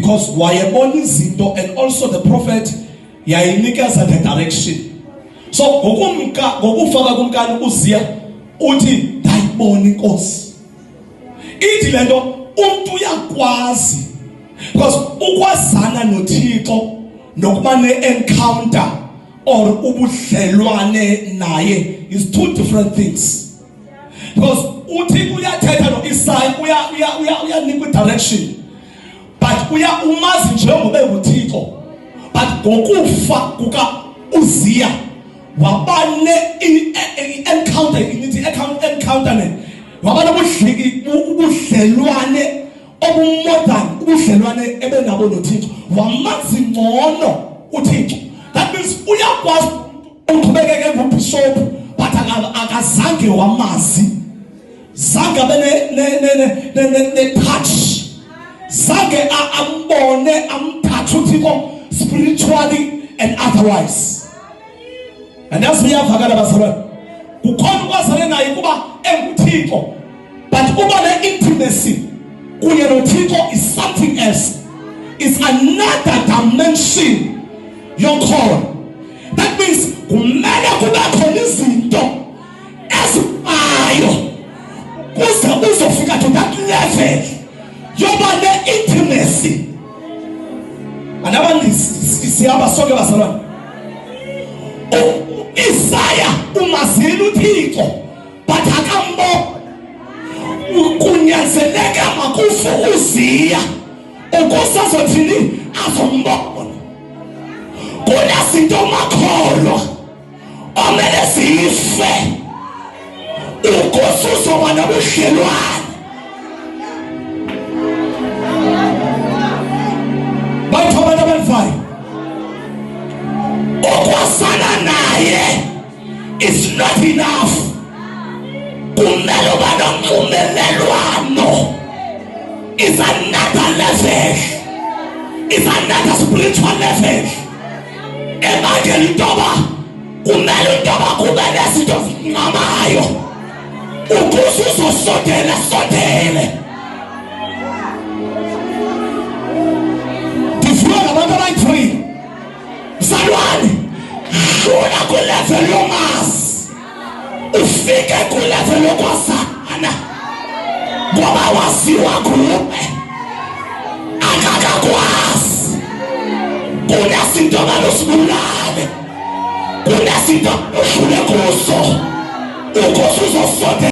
because wayebona izinto, and also the prophet yayinikeza the direction. So ngokufaka kumkani uZiya uthi ndayibona inkosi. Ithi lento umuntu uyakwazi, because ukwazana noThixo nokuba ne-encounter or ubudlelwane naye is two different things. Because uThixo uyathetha noIsaya uyanika direction, but umazi njengoba uThixo. But ngokufa kuka uZiya wabane encounter ne wabana ubudlelwane obumodern, ubudlelwane ebenabo noThixo, wamazi ngcono uThixo. That means uyakwazi uqhubekeke ngobishop but akazange wamazi, zange ne touch, zange ambone amthatha uThixo spiritually and otherwise. And that's me avakala basalwana kukhona ukwazana naye kuba enguThixo, but uba le intimacy kunye noThixo is something else. It's another dimension you're called. That means kumele kube khona izinto ezibayo kuze uzofika to that level yoba le intimacy. And abantu siyaba sonke basalwana Isaya umazile uThixo but akambo kunyanzeleka makufa uZiya ukuze azothini azombona. Kunezinto makholwa omele zife ukuze uzoba nobudlelwane. Bayithoba nabenfayo okwasana naye is not enough. Kumele uba nomvumelelwano is another level, is another spiritual level. Emangeli ntoba kumele ntoba kube nezinto zingamayo ukuze uzosondele. Ndifuna abantu abayi-3 mzalwane, dlula ku-level yomazi ufike ku-level yokwazana, ngoba waziwa kuwe akakakwazi. Kunezinto abalosibulale, kunezinto odlule kuzo ukuze uzosondela.